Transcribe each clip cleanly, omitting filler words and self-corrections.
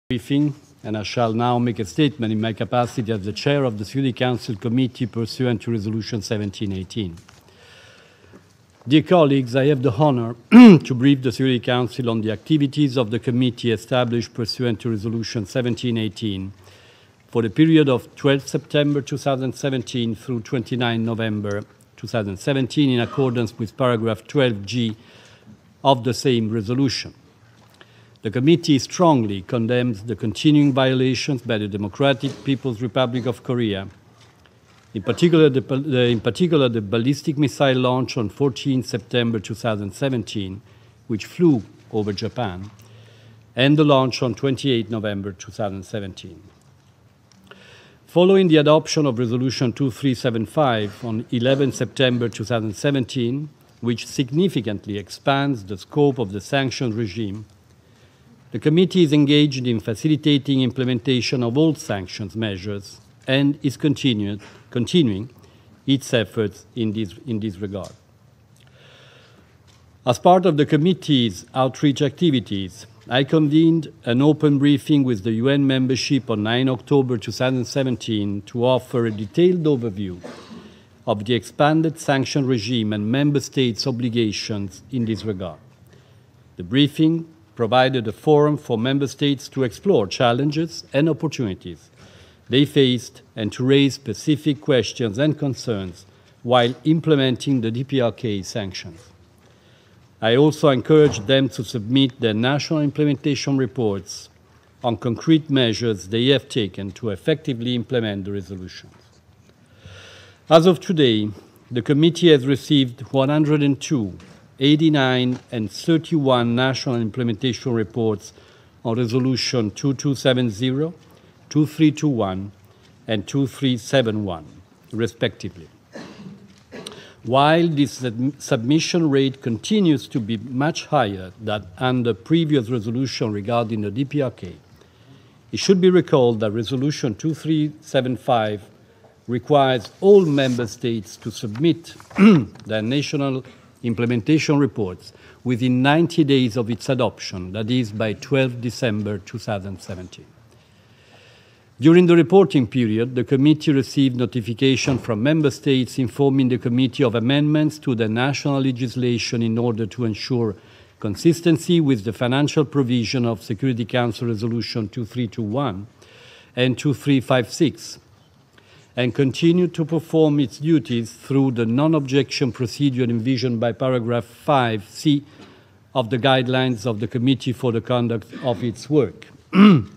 briefing, and I shall now make a statement in my capacity as the chair of the Security Council Committee pursuant to Resolution 1718. Dear colleagues, I have the honor to brief the Security Council on the activities of the committee established pursuant to Resolution 1718 for the period of 12 September 2017 through 29 November 2017 in accordance with paragraph 12G of the same resolution. The committee strongly condemns the continuing violations by the Democratic People's Republic of Korea, in particular the ballistic missile launch on 14 September 2017, which flew over Japan, and the launch on 28 November 2017. Following the adoption of Resolution 2375 on 11 September 2017, which significantly expands the scope of the sanctions regime, the committee is engaged in facilitating implementation of all sanctions measures and is continuing its efforts in this regard. As part of the committee's outreach activities, I convened an open briefing with the UN membership on 9 October 2017 to offer a detailed overview of the expanded sanction regime and member states' obligations in this regard. The briefing provided a forum for member states to explore challenges and opportunities they faced and to raise specific questions and concerns while implementing the DPRK sanctions. I also encouraged them to submit their national implementation reports on concrete measures they have taken to effectively implement the resolutions. As of today, the committee has received 102, 89 and 31 national implementation reports on Resolution 2270, 2321 and 2371, respectively. While this submission rate continues to be much higher than under previous resolution regarding the DPRK, it should be recalled that Resolution 2375 requires all member states to submit their national implementation reports within 90 days of its adoption, that is, by 12 December 2017. During the reporting period, the committee received notification from member states informing the committee of amendments to the national legislation in order to ensure consistency with the financial provision of Security Council Resolution 2321 and 2356, and continued to perform its duties through the non-objection procedure envisioned by paragraph 5C of the guidelines of the Committee for the Conduct of its Work. In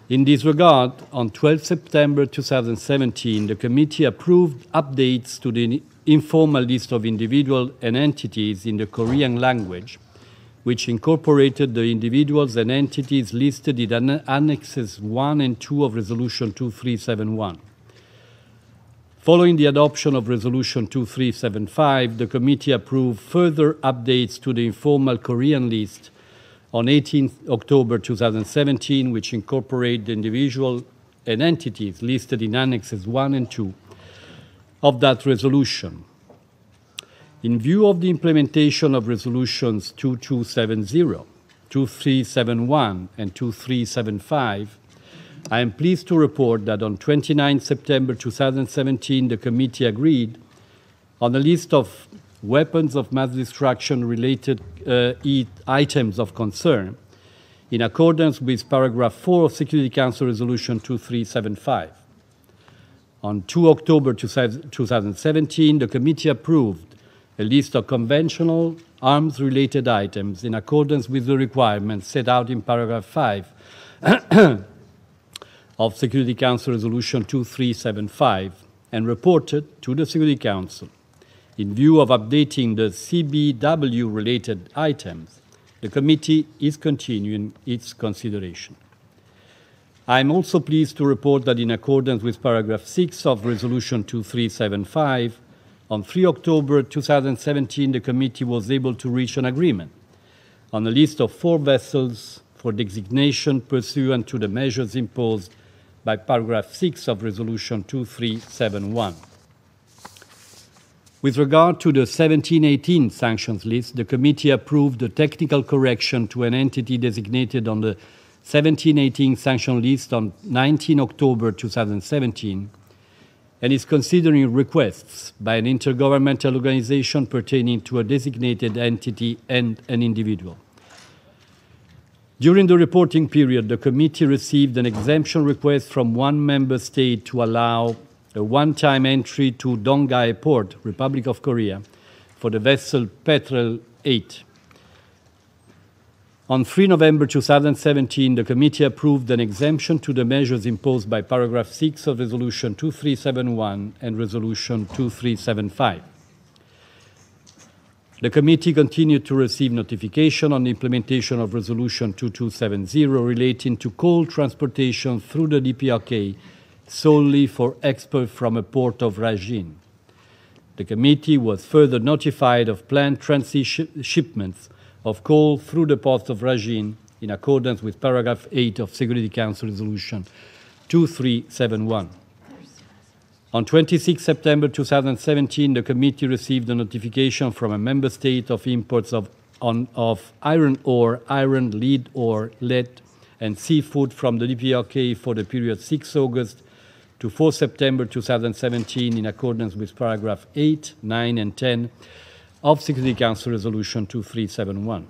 this regard, on 12 September 2017, the committee approved updates to the informal list of individuals and entities in the Korean language, which incorporated the individuals and entities listed in Annexes 1 and 2 of Resolution 2371. Following the adoption of Resolution 2375, the committee approved further updates to the informal Korean list on 18 October 2017, which incorporate the individual and entities listed in Annexes 1 and 2 of that resolution. In view of the implementation of Resolutions 2270, 2371, and 2375, I am pleased to report that on 29 September 2017, the committee agreed on a list of weapons of mass destruction related items of concern in accordance with paragraph 4 of Security Council Resolution 2375. On 2 October 2017, the committee approved a list of conventional arms-related items in accordance with the requirements set out in paragraph 5 of Security Council Resolution 2375 and reported to the Security Council. In view of updating the CBW-related items, the committee is continuing its consideration. I am also pleased to report that in accordance with paragraph 6 of Resolution 2375, on 3 October 2017, the committee was able to reach an agreement on a list of 4 vessels for designation pursuant to the measures imposed by paragraph 6 of Resolution 2371. With regard to the 1718 sanctions list, the committee approved a technical correction to an entity designated on the 1718 sanction list on 19 October 2017 and is considering requests by an intergovernmental organization pertaining to a designated entity and an individual. During the reporting period, the committee received an exemption request from one member state to allow a one-time entry to Donghae Port, Republic of Korea, for the vessel Petrel 8. On 3 November 2017, the committee approved an exemption to the measures imposed by paragraph 6 of Resolution 2371 and Resolution 2375. The committee continued to receive notification on the implementation of Resolution 2270 relating to coal transportation through the DPRK solely for export from a port of Rajin. The committee was further notified of planned shipments of coal through the port of Rajin in accordance with paragraph 8 of Security Council Resolution 2371. On 26 September 2017, the committee received a notification from a member state of imports of iron ore, iron, lead ore, lead, and seafood from the DPRK for the period 6 August to 4 September 2017 in accordance with paragraph 8, 9, and 10 of Security Council Resolution 2371.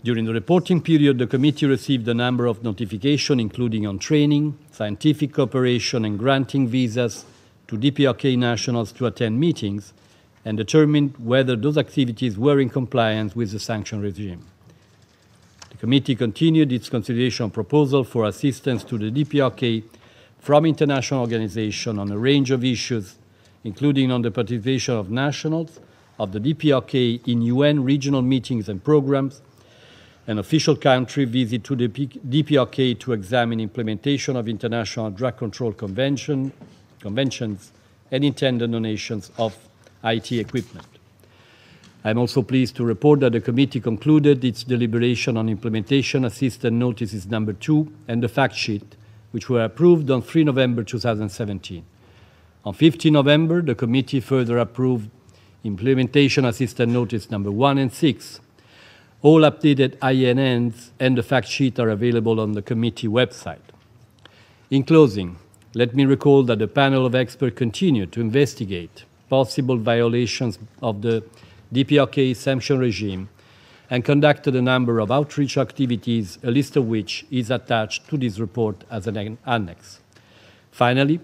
During the reporting period, the committee received a number of notifications, including on training, scientific cooperation, and granting visas to DPRK nationals to attend meetings, and determined whether those activities were in compliance with the sanction regime. The committee continued its consideration proposal for assistance to the DPRK from international organizations on a range of issues, including on the participation of nationals of the DPRK in UN regional meetings and programs, an official country visit to the DPRK to examine implementation of international drug control conventions, and intended donations of IT equipment. I am also pleased to report that the committee concluded its deliberation on implementation assistance notices number 2 and the fact sheet, which were approved on 3 November 2017. On 15 November, the committee further approved implementation assistance notice number 1 and 6. All updated INNs and the fact sheet are available on the committee website. In closing, let me recall that the panel of experts continued to investigate possible violations of the DPRK sanction regime and conducted a number of outreach activities, a list of which is attached to this report as an annex. Finally,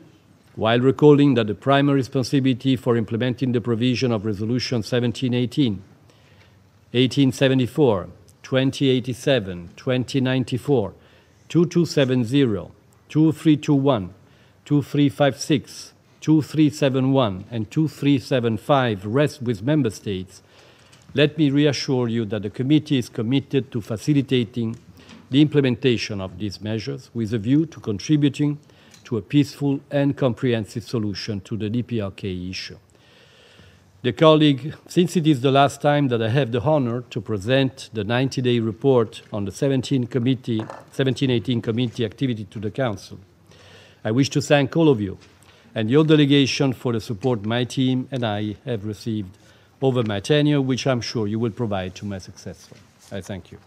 while recalling that the primary responsibility for implementing the provision of Resolution 1718, 1874, 2087, 2094, 2270, 2321, 2356, 2371, and 2375 rests with member states, let me reassure you that the committee is committed to facilitating the implementation of these measures with a view to contributing to a peaceful and comprehensive solution to the DPRK issue. Dear colleague, since it is the last time that I have the honor to present the 90-day report on the 1718 committee activity to the Council, I wish to thank all of you and your delegation for the support my team and I have received over my tenure, which I'm sure you will provide to my successor. I thank you.